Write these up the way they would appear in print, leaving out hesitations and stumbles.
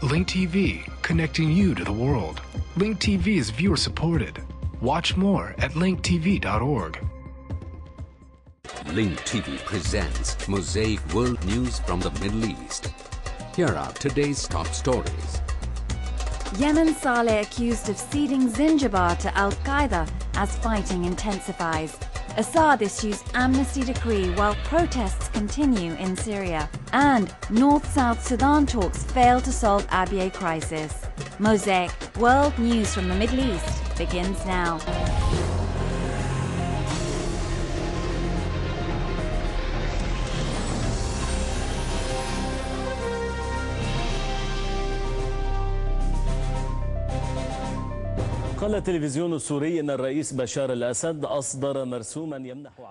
Link TV, connecting you to the world. Link TV is viewer supported. Watch more at linktv.org. Link TV presents Mosaic World News from the Middle East. Here are today's top stories. Yemen Saleh accused of ceding Zinjibar to al-Qaeda as fighting intensifies. Assad issues amnesty decree while protests continue in Syria. And North-South Sudan talks fail to solve Abyei crisis. Mosaic World News from the Middle East begins now.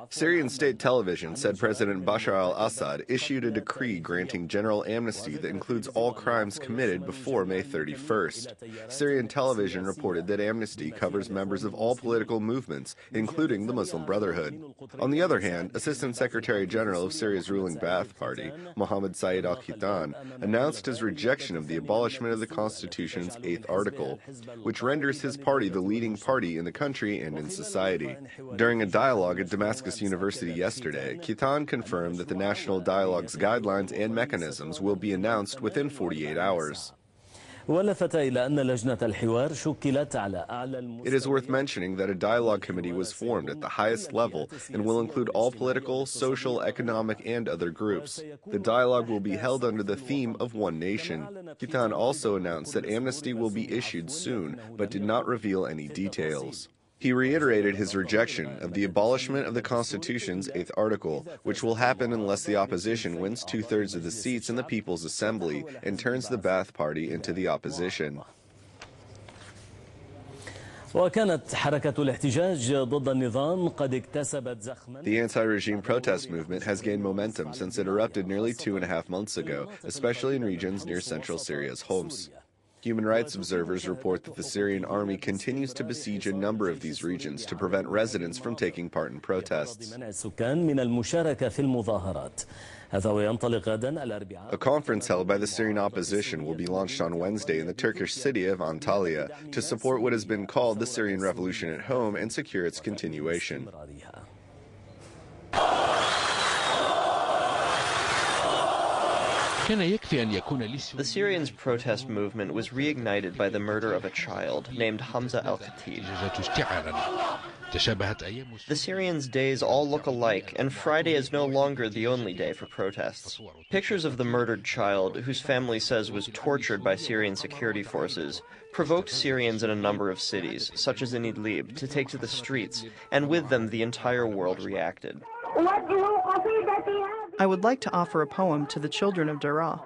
Syrian state television said President Bashar al-Assad issued a decree granting general amnesty that includes all crimes committed before May 31st. Syrian television reported that amnesty covers members of all political movements, including the Muslim Brotherhood. On the other hand, Assistant Secretary General of Syria's ruling Ba'ath Party, Mohammed Saeed al-Khitan, announced his rejection of the abolishment of the Constitution's 8th article, which renders his party the leading party in the country and in society. During a dialogue at Damascus University yesterday, Khitan confirmed that the National Dialogue's guidelines and mechanisms will be announced within 48 hours. It is worth mentioning that a dialogue committee was formed at the highest level and will include all political, social, economic, and other groups. The dialogue will be held under the theme of One Nation. Khitan also announced that amnesty will be issued soon, but did not reveal any details. He reiterated his rejection of the abolishment of the Constitution's 8th article, which will happen unless the opposition wins 2/3 of the seats in the People's Assembly and turns the Ba'ath Party into the opposition. The anti-regime protest movement has gained momentum since it erupted nearly 2.5 months ago, especially in regions near central Syria's Homs. Human rights observers report that the Syrian army continues to besiege a number of these regions to prevent residents from taking part in protests. A conference held by the Syrian opposition will be launched on Wednesday in the Turkish city of Antalya to support what has been called the Syrian revolution at home and secure its continuation. The Syrians' protest movement was reignited by the murder of a child named Hamza al-Khatib. The Syrians' days all look alike, and Friday is no longer the only day for protests. Pictures of the murdered child, whose family says was tortured by Syrian security forces, provoked Syrians in a number of cities, such as in Idlib, to take to the streets, and with them the entire world reacted. I would like to offer a poem to the children of Daraa.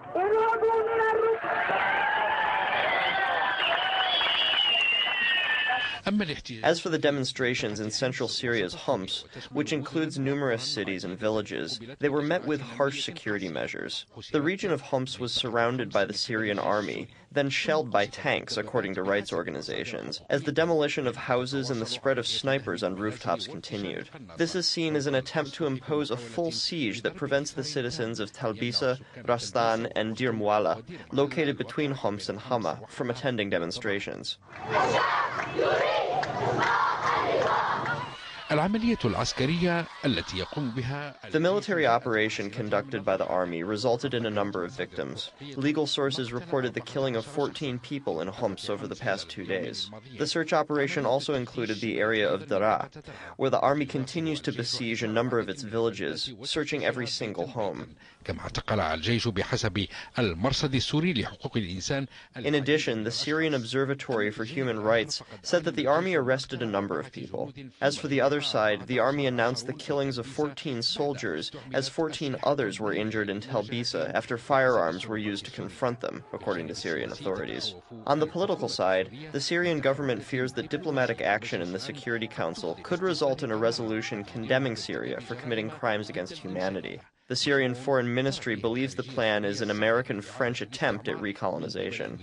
As for the demonstrations in central Syria's Homs, which includes numerous cities and villages, they were met with harsh security measures. The region of Homs was surrounded by the Syrian army, then shelled by tanks, according to rights organizations, as the demolition of houses and the spread of snipers on rooftops continued. This is seen as an attempt to impose a full siege that prevents the citizens of Talbisa, Rastan, and Dir Muala, located between Homs and Hama, from attending demonstrations. The military operation conducted by the army resulted in a number of victims. Legal sources reported the killing of 14 people in Homs over the past 2 days. The search operation also included the area of Daraa, where the army continues to besiege a number of its villages, searching every single home. In addition, the Syrian Observatory for Human Rights said that the army arrested a number of people. As for the other side, the army announced the killings of 14 soldiers, as 14 others were injured in Talbisa after firearms were used to confront them, according to Syrian authorities. On the political side, the Syrian government fears that diplomatic action in the Security Council could result in a resolution condemning Syria for committing crimes against humanity. The Syrian Foreign Ministry believes the plan is an American-French attempt at recolonization.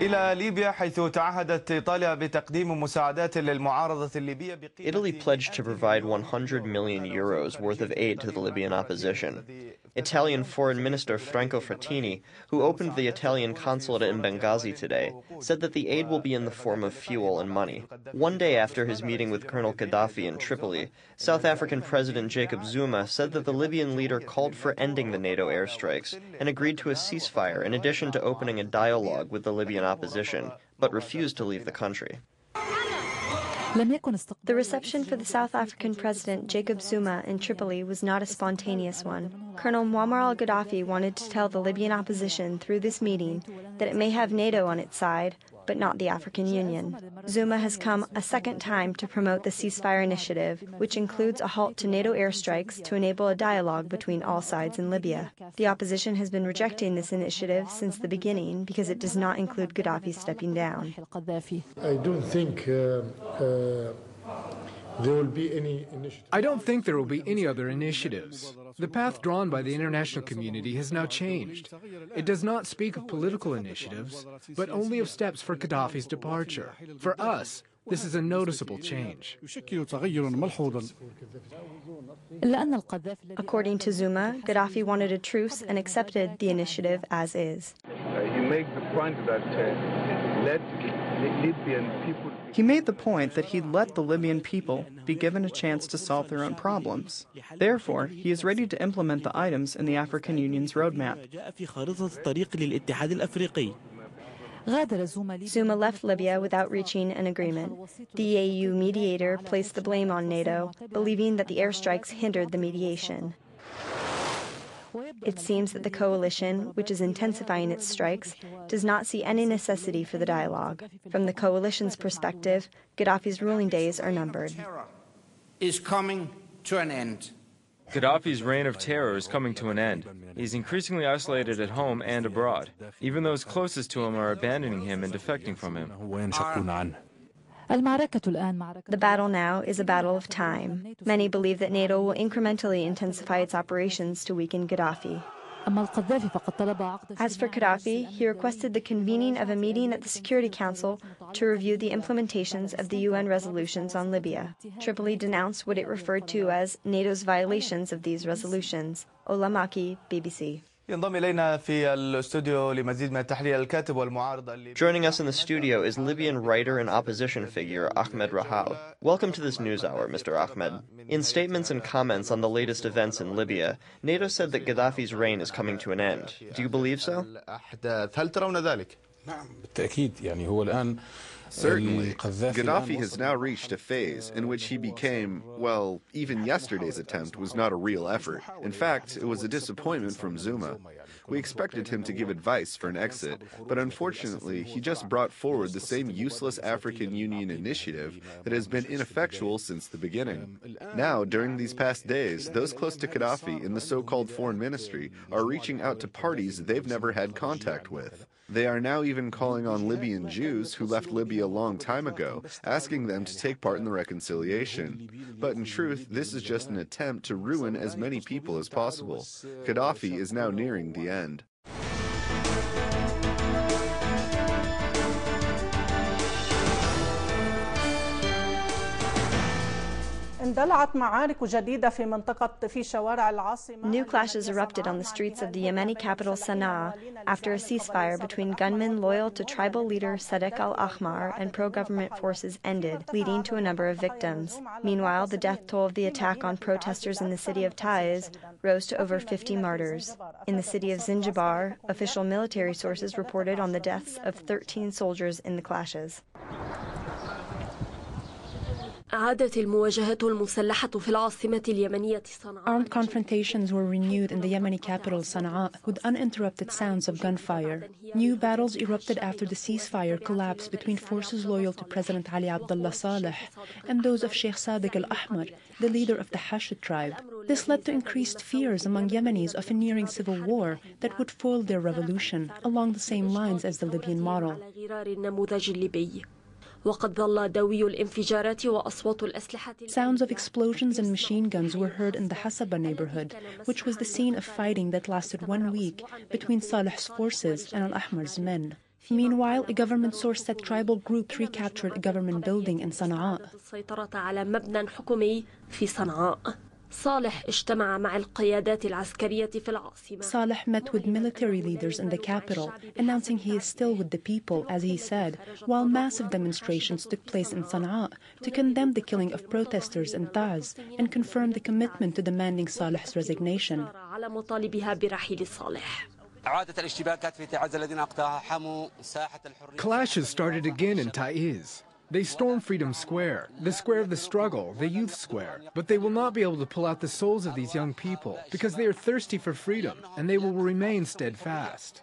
Italy pledged to provide 100 million euros worth of aid to the Libyan opposition. Italian Foreign Minister Franco Frattini, who opened the Italian consulate in Benghazi today, said that the aid will be in the form of fuel and money. One day after his meeting with Colonel Gaddafi in Tripoli, South African President Jacob Zuma said that the Libyan leader called for ending the NATO airstrikes and agreed to a ceasefire in addition to opening a dialogue with the Libyan opposition, but refused to leave the country. The reception for the South African President Jacob Zuma in Tripoli was not a spontaneous one. Colonel Muammar al-Gaddafi wanted to tell the Libyan opposition through this meeting that it may have NATO on its side, but not the African Union. Zuma has come a second time to promote the ceasefire initiative, which includes a halt to NATO airstrikes to enable a dialogue between all sides in Libya. The opposition has been rejecting this initiative since the beginning because it does not include Gaddafi stepping down. I don't think I don't think there will be any other initiatives. The path drawn by the international community has now changed. It does not speak of political initiatives, but only of steps for Gaddafi's departure. For us, this is a noticeable change. According to Zuma, Gaddafi wanted a truce and accepted the initiative as is. He made the point that he'd let the Libyan people be given a chance to solve their own problems. Therefore, he is ready to implement the items in the African Union's roadmap. Zuma left Libya without reaching an agreement. The AU mediator placed the blame on NATO, believing that the airstrikes hindered the mediation. It seems that the coalition, which is intensifying its strikes, does not see any necessity for the dialogue. From the coalition's perspective, Gaddafi's ruling days are numbered. Is coming to an end. Gaddafi's reign of terror is coming to an end. He's increasingly isolated at home and abroad. Even those closest to him are abandoning him and defecting from him. The battle now is a battle of time. Many believe that NATO will incrementally intensify its operations to weaken Gaddafi. As for Gaddafi, he requested the convening of a meeting at the Security Council to review the implementations of the UN resolutions on Libya. Tripoli denounced what it referred to as NATO's violations of these resolutions. Ola Maki, BBC. Joining us in the studio is Libyan writer and opposition figure Ahmed Rahal. Welcome to this news hour, Mr. Ahmed. In statements and comments on the latest events in Libya, NATO said that Gaddafi's reign is coming to an end. Do you believe so? Certainly. Gaddafi has now reached a phase in which he became, well, even yesterday's attempt was not a real effort. In fact, it was a disappointment from Zuma. We expected him to give advice for an exit, but unfortunately, he just brought forward the same useless African Union initiative that has been ineffectual since the beginning. Now, during these past days, those close to Gaddafi in the so-called foreign ministry are reaching out to parties they've never had contact with. They are now even calling on Libyan Jews who left Libya a long time ago, asking them to take part in the reconciliation. But in truth, this is just an attempt to ruin as many people as possible. Gaddafi is now nearing the end. New clashes erupted on the streets of the Yemeni capital Sana'a after a ceasefire between gunmen loyal to tribal leader Sadek al-Ahmar and pro-government forces ended, leading to a number of victims. Meanwhile, the death toll of the attack on protesters in the city of Taiz rose to over 50 martyrs. In the city of Zinjibar, official military sources reported on the deaths of 13 soldiers in the clashes. Armed confrontations were renewed in the Yemeni capital Sana'a with uninterrupted sounds of gunfire. New battles erupted after the ceasefire collapsed between forces loyal to President Ali Abdullah Saleh and those of Sheikh Sadek al-Ahmar, the leader of the Hashid tribe. This led to increased fears among Yemenis of a nearing civil war that would foil their revolution, along the same lines as the Libyan model. Sounds of explosions and machine guns were heard in the Hasaba neighborhood, which was the scene of fighting that lasted 1 week between Saleh's forces and al-Ahmar's men. Meanwhile, a government source said tribal groups recaptured a government building in Sana'a. Saleh met with military leaders in the capital, announcing he is still with the people, as he said, while massive demonstrations took place in Sana'a to condemn the killing of protesters in Taz and confirm the commitment to demanding Saleh's resignation. Clashes started again in Taiz. They stormed Freedom Square, the square of the struggle, the youth square. But they will not be able to pull out the souls of these young people because they are thirsty for freedom and they will remain steadfast.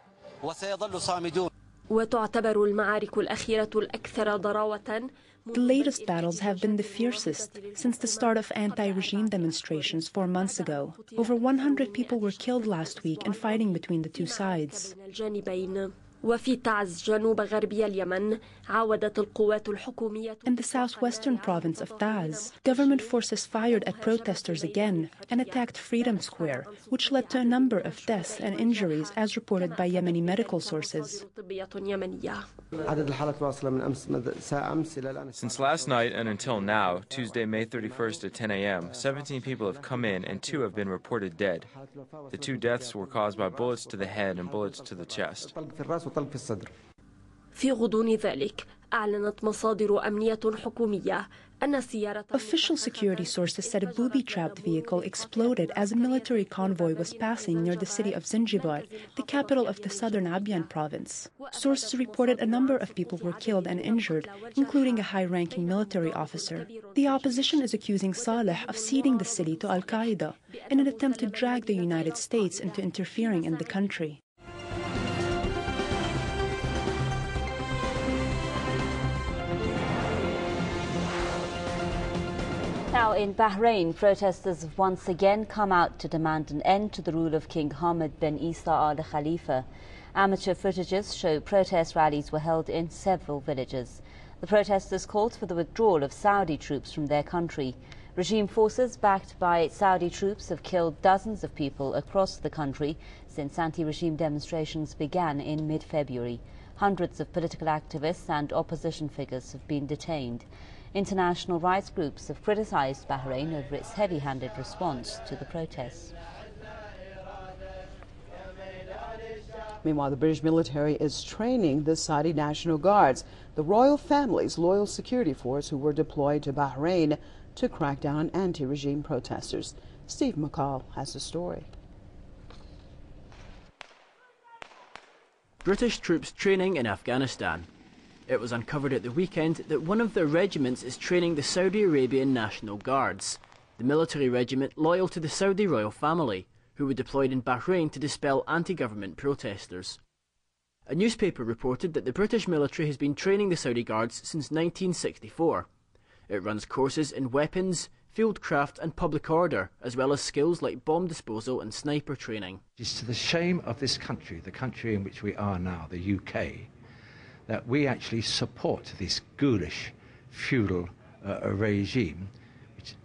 The latest battles have been the fiercest since the start of anti-regime demonstrations 4 months ago. Over 100 people were killed last week in fighting between the two sides. In the southwestern province of Taz, government forces fired at protesters again and attacked Freedom Square, which led to a number of deaths and injuries as reported by Yemeni medical sources. Since last night and until now, Tuesday, May 31st at 10 a.m., 17 people have come in and 2 have been reported dead. The 2 deaths were caused by bullets to the head and bullets to the chest. في غضون ذلك أعلنت مصادر أمنية حكومية أن سيارة Official security sources said a booby-trapped vehicle exploded as a military convoy was passing near the city of Zinjibar, the capital of the southern Abyei province. Sources reported a number of people were killed and injured, including a high-ranking military officer. The opposition is accusing Saleh of ceding the city to al-Qaeda in an attempt to drag the United States into interfering in the country. Now in Bahrain, protesters have once again come out to demand an end to the rule of King Hamad bin Isa al Khalifa. Amateur footages show protest rallies were held in several villages. The protesters called for the withdrawal of Saudi troops from their country. Regime forces backed by Saudi troops have killed dozens of people across the country since anti-regime demonstrations began in mid-February. Hundreds of political activists and opposition figures have been detained. International rights groups have criticized Bahrain over its heavy-handed response to the protests. Meanwhile, the British military is training the Saudi National Guards, the royal family's loyal security force who were deployed to Bahrain to crack down on anti-regime protesters. Steve McCall has the story. British troops training in Afghanistan. It was uncovered at the weekend that one of their regiments is training the Saudi Arabian National Guards, the military regiment loyal to the Saudi royal family, who were deployed in Bahrain to dispel anti-government protesters. A newspaper reported that the British military has been training the Saudi Guards since 1964. It runs courses in weapons, fieldcraft and public order, as well as skills like bomb disposal and sniper training. It's to the shame of this country, the country in which we are now, the UK, that we actually support this ghoulish, feudal regime. Which,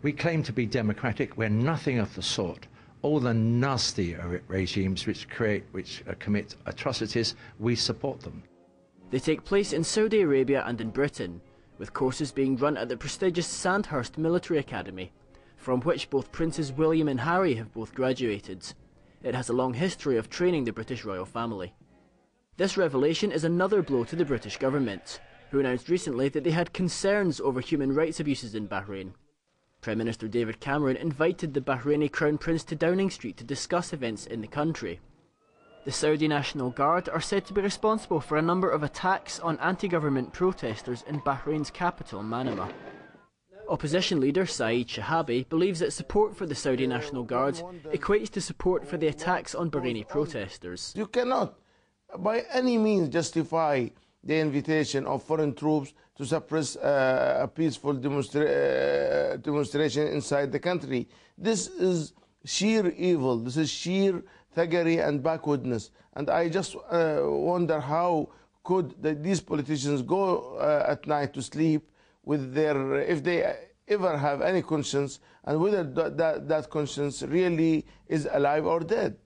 we claim to be democratic. We're nothing of the sort. All the nasty regimes which commit atrocities, we support them. They take place in Saudi Arabia and in Britain, with courses being run at the prestigious Sandhurst Military Academy, from which both Princes William and Harry have both graduated. It has a long history of training the British royal family. This revelation is another blow to the British government, who announced recently that they had concerns over human rights abuses in Bahrain. Prime Minister David Cameron invited the Bahraini Crown Prince to Downing Street to discuss events in the country. The Saudi National Guard are said to be responsible for a number of attacks on anti-government protesters in Bahrain's capital, Manama. Opposition leader Saeed Shahabi believes that support for the Saudi National Guard equates to support for the attacks on Bahraini protesters. You cannot by any means justify the invitation of foreign troops to suppress a peaceful demonstration inside the country. This is sheer evil. This is sheer thuggery and backwardness. And I just wonder how could these politicians go at night to sleep with their, if they ever have any conscience, and whether that conscience really is alive or dead.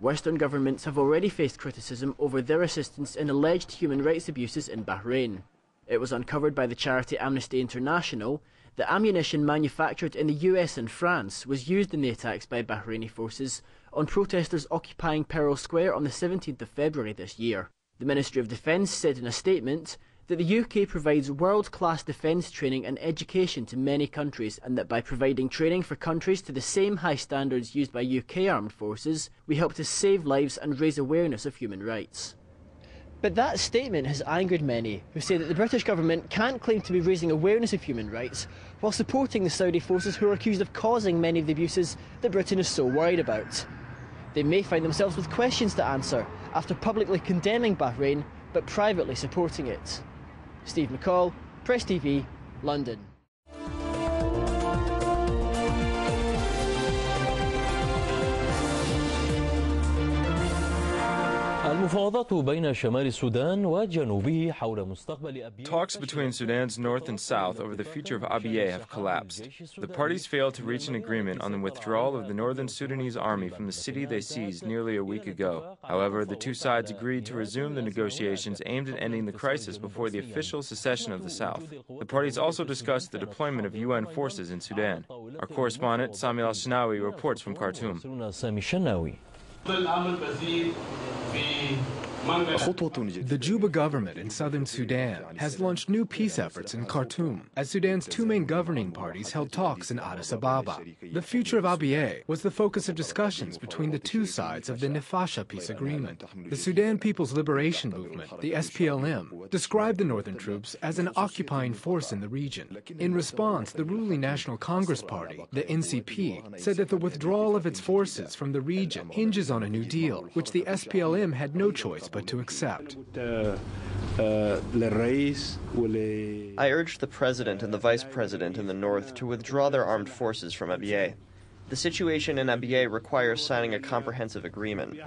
Western governments have already faced criticism over their assistance in alleged human rights abuses in Bahrain. It was uncovered by the charity Amnesty International that ammunition manufactured in the US and France was used in the attacks by Bahraini forces on protesters occupying Pearl Square on the 17th of February this year. The Ministry of Defence said in a statement that the UK provides world-class defence training and education to many countries, and that by providing training for countries to the same high standards used by UK armed forces, we help to save lives and raise awareness of human rights. But that statement has angered many, who say that the British government can't claim to be raising awareness of human rights while supporting the Saudi forces who are accused of causing many of the abuses that Britain is so worried about. They may find themselves with questions to answer after publicly condemning Bahrain but privately supporting it. Steve McCall, Press TV, London. Talks between Sudan's north and south over the future of Abyei have collapsed. The parties failed to reach an agreement on the withdrawal of the northern Sudanese army from the city they seized nearly a week ago. However, the two sides agreed to resume the negotiations aimed at ending the crisis before the official secession of the south. The parties also discussed the deployment of UN forces in Sudan. Our correspondent, Samuel Al-Shinawi, reports from Khartoum. The Juba government in southern Sudan has launched new peace efforts in Khartoum as Sudan's two main governing parties held talks in Addis Ababa. The future of Abyei was the focus of discussions between the two sides of the Intifada peace agreement. The Sudan People's Liberation Movement, the SPLM, described the northern troops as an occupying force in the region. In response, the ruling National Congress Party, the NCP, said that the withdrawal of its forces from the region hinges on a new deal, which the SPLM had no choice but to accept. I urged the president and the vice president in the north to withdraw their armed forces from Abyei. The situation in Abyei requires signing a comprehensive agreement.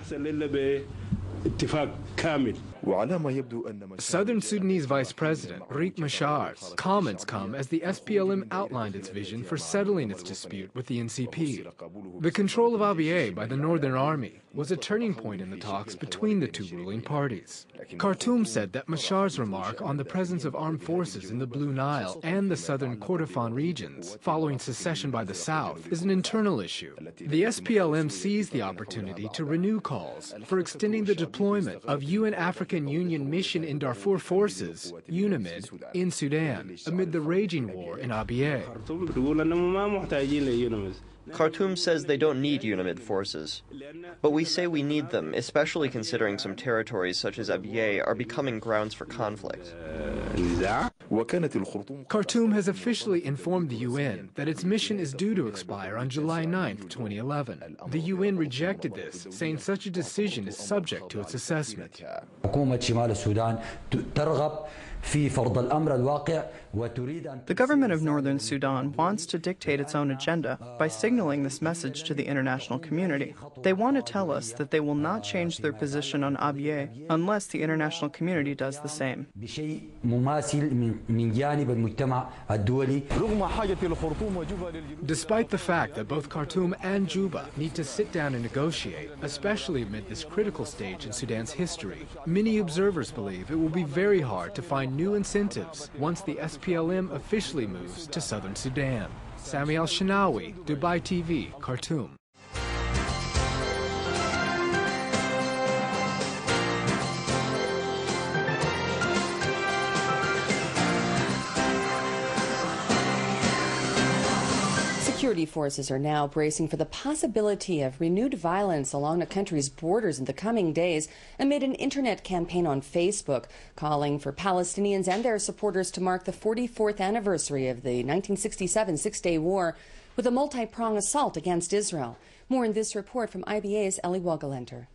Southern Sudanese Vice President Riek Machar's comments come as the SPLM outlined its vision for settling its dispute with the NCP. The control of Abyei by the Northern Army was a turning point in the talks between the two ruling parties. Khartoum said that Machar's remark on the presence of armed forces in the Blue Nile and the southern Kordofan regions following secession by the south is an internal issue. The SPLM seized the opportunity to renew calls for extending the deployment of UN African Union Mission in Darfur Forces, UNAMID, in Sudan, amid the raging war in Abyei. Khartoum says they don't need UNAMID forces. But we say we need them, especially considering some territories such as Abyei are becoming grounds for conflict. Khartoum has officially informed the UN that its mission is due to expire on July 9, 2011. The UN rejected this, saying such a decision is subject to its assessment. The government of Northern Sudan wants to dictate its own agenda by signaling this message to the international community. They want to tell us that they will not change their position on Abyei unless the international community does the same. Despite the fact that both Khartoum and Juba need to sit down and negotiate, especially amid this critical stage in Sudan's history, many observers believe it will be very hard to find new incentives once the SPLM officially moves to southern Sudan. Sami Al-Shinawi, Dubai TV, Khartoum. Security forces are now bracing for the possibility of renewed violence along the country's borders in the coming days amid an internet campaign on Facebook calling for Palestinians and their supporters to mark the 44th anniversary of the 1967 Six-Day War with a multi-pronged assault against Israel. More in this report from IBA's Ellie Wogelenter.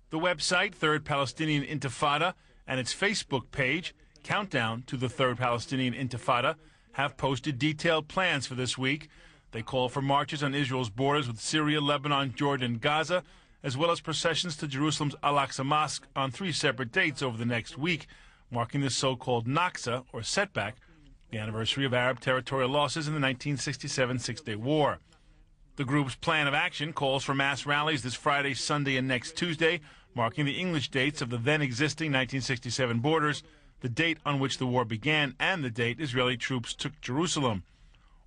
The website, Third Palestinian Intifada, and its Facebook page, Countdown to the Third Palestinian Intifada, have posted detailed plans for this week. They call for marches on Israel's borders with Syria, Lebanon, Jordan, and Gaza, as well as processions to Jerusalem's Al-Aqsa Mosque on 3 separate dates over the next week, marking the so-called Naksa, or setback, the anniversary of Arab territorial losses in the 1967 Six-Day War. The group's plan of action calls for mass rallies this Friday, Sunday, and next Tuesday, marking the English dates of the then-existing 1967 borders, the date on which the war began, and the date Israeli troops took Jerusalem.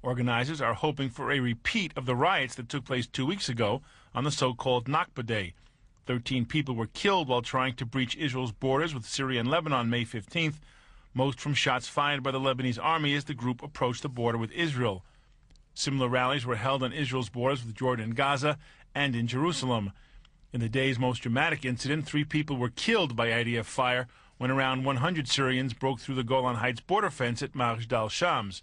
Organizers are hoping for a repeat of the riots that took place 2 weeks ago on the so-called Nakba Day. 13 people were killed while trying to breach Israel's borders with Syria and Lebanon May 15th, most from shots fired by the Lebanese army as the group approached the border with Israel. Similar rallies were held on Israel's borders with Jordan and Gaza and in Jerusalem. In the day's most dramatic incident, 3 people were killed by IDF fire when around 100 Syrians broke through the Golan Heights border fence at Majd al-Shams.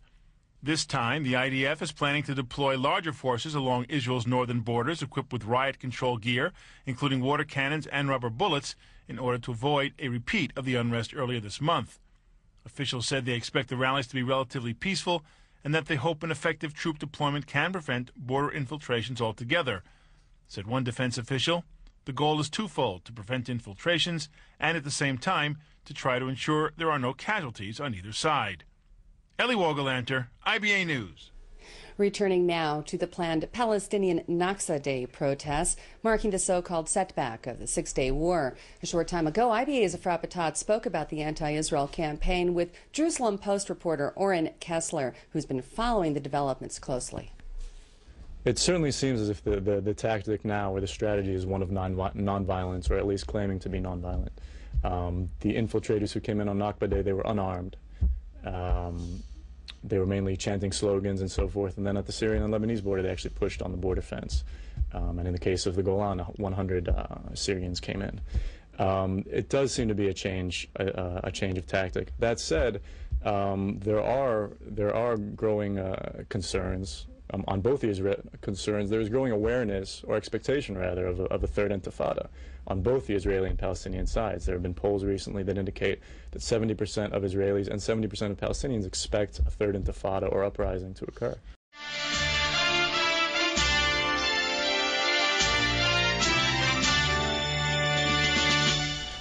This time, the IDF is planning to deploy larger forces along Israel's northern borders equipped with riot control gear, including water cannons and rubber bullets, in order to avoid a repeat of the unrest earlier this month. Officials said they expect the rallies to be relatively peaceful and that they hope an effective troop deployment can prevent border infiltrations altogether. Said one defense official, the goal is twofold: to prevent infiltrations and at the same time to try to ensure there are no casualties on either side. Ellie Wogelanter, IBA News. Returning now to the planned Palestinian Naksa Day protests, marking the so-called setback of the six-day war. A short time ago, IBA's Afra Patat spoke about the anti-Israel campaign with Jerusalem Post reporter Oren Kessler, who's been following the developments closely. It certainly seems as if the tactic now, or the strategy, is one of nonviolence, or at least claiming to be nonviolent. The infiltrators who came in on Nakba Day, they were unarmed. They were mainly chanting slogans and so forth, and then at the Syrian and Lebanese border they actually pushed on the border fence. And in the case of the Golan, 100 Syrians came in. It does seem to be a change of tactic. That said, there are growing concerns on both these concerns. There is growing awareness, or expectation rather, of a third Intifada on both the Israeli and Palestinian sides. There have been polls recently that indicate that 70% of Israelis and 70% of Palestinians expect a third Intifada or uprising to occur.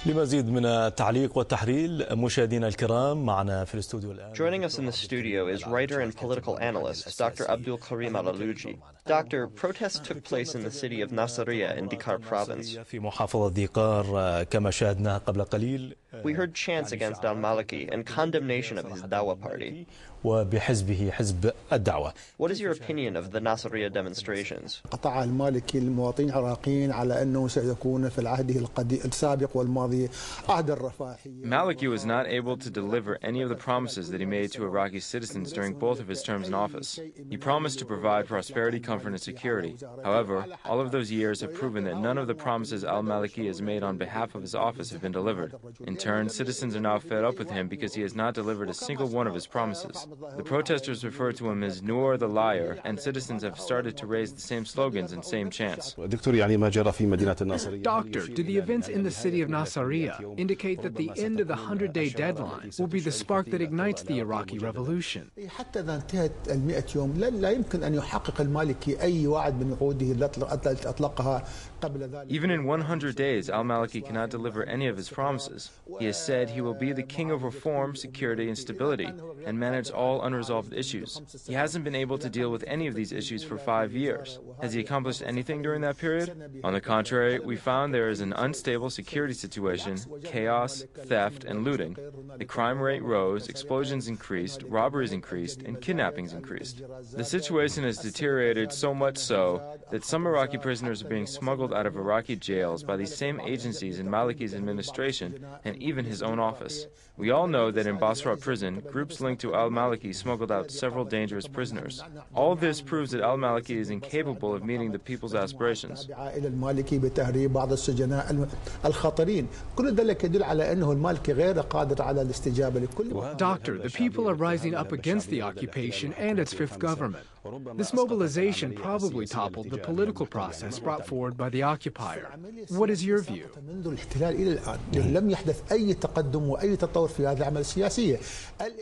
لمزيد من التعليق والتحليل مشاهدينا الكرام معنا في الاستوديو الآن. Joining us in the studio is writer and political analyst Dr. Abdul Karim Al-Alouji. Doctor, protests took place in the city of Nasiriyah in Dikar province. في محافظة ديقار كما شاهدنا قبل قليل. We heard chants against al-Maliki and condemnation of his Dawah party. وبحزبه حزب الدعوة. What is your opinion of the Nasiriyah demonstrations? قطع المالكي المواطنين العراقيين على أنه سيكون في العهد السابق والماضي عهد الرفاهية. Maliki was not able to deliver any of the promises that he made to Iraqi citizens during both of his terms in office. He promised to provide prosperity, comfort, and security. However, all of those years have proven that none of the promises al-Maliki has made on behalf of his office have been delivered. In turn, citizens are now fed up with him because he has not delivered a single one of his promises. The protesters refer to him as Noor the liar, and citizens have started to raise the same slogans and same chants. Doctor, do the events in the city of Nasiriyah indicate that the end of the 100-day deadline will be the spark that ignites the Iraqi revolution? Even in 100 days, al-Maliki cannot deliver any of his promises. He has said he will be the king of reform, security, and stability, and manage all unresolved issues. He hasn't been able to deal with any of these issues for 5 years. Has he accomplished anything during that period? On the contrary, we found there is an unstable security situation, chaos, theft, and looting. The crime rate rose, explosions increased, robberies increased, and kidnappings increased. The situation has deteriorated so much so that some Iraqi prisoners are being smuggled out of Iraqi jails by these same agencies in Maliki's administration and even his own office. We all know that in Basra prison, groups linked to al-Maliki smuggled out several dangerous prisoners. All this proves that al-Maliki is incapable of meeting the people's aspirations. Doctor, the people are rising up against the occupation and its fifth government. This mobilization probably toppled the political process brought forward by the occupier. What is your view?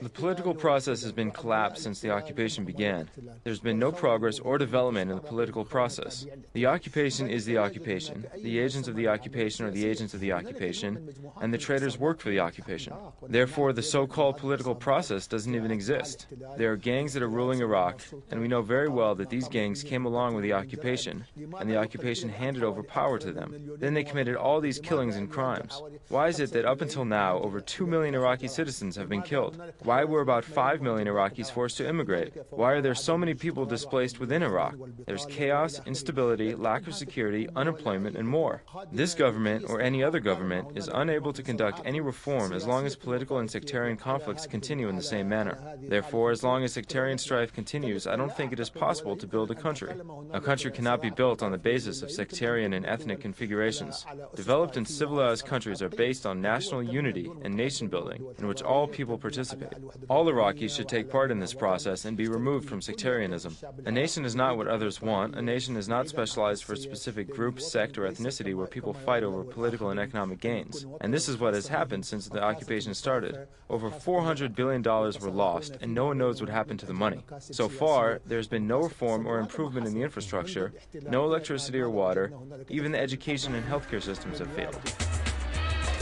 The political process has been collapsed since the occupation began. There's been no progress or development in the political process. The occupation is the occupation. The agents of the occupation are the agents of the occupation, and the traitors work for the occupation. Therefore, the so-called political process doesn't even exist. There are gangs that are ruling Iraq, and we know know very well that these gangs came along with the occupation, and the occupation handed over power to them. Then they committed all these killings and crimes. Why is it that up until now, over 2 million Iraqi citizens have been killed? Why were about 5 million Iraqis forced to immigrate? Why are there so many people displaced within Iraq? There's chaos, instability, lack of security, unemployment, and more. This government, or any other government, is unable to conduct any reform as long as political and sectarian conflicts continue in the same manner. Therefore, as long as sectarian strife continues, I don't think it is possible to build a country. A country cannot be built on the basis of sectarian and ethnic configurations. Developed and civilized countries are based on national unity and nation building, in which all people participate. All Iraqis should take part in this process and be removed from sectarianism. A nation is not what others want. A nation is not specialized for a specific group, sect, or ethnicity where people fight over political and economic gains. And this is what has happened since the occupation started. Over $400 billion were lost, and no one knows what happened to the money. So far, there's been no reform or improvement in the infrastructure, no electricity or water, even the education and healthcare systems have failed.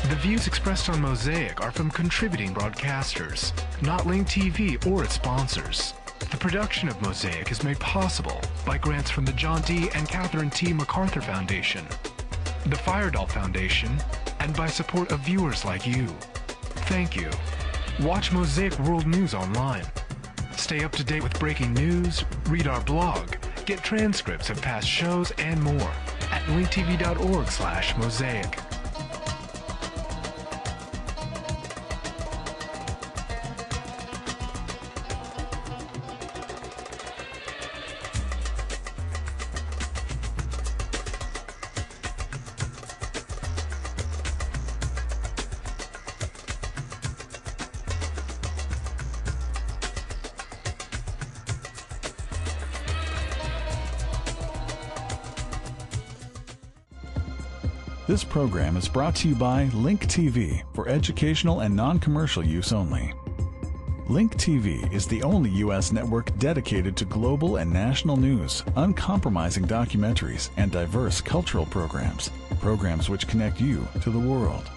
The views expressed on Mosaic are from contributing broadcasters, not Link TV or its sponsors. The production of Mosaic is made possible by grants from the John D. and Catherine T. MacArthur Foundation, the Firedoll Foundation, and by support of viewers like you. Thank you. Watch Mosaic World News online. Stay up to date with breaking news, read our blog, get transcripts of past shows, and more at linktv.org/mosaic. This program is brought to you by Link TV for educational and non-commercial use only. Link TV is the only U.S. network dedicated to global and national news, uncompromising documentaries, and diverse cultural programs. Programs which connect you to the world.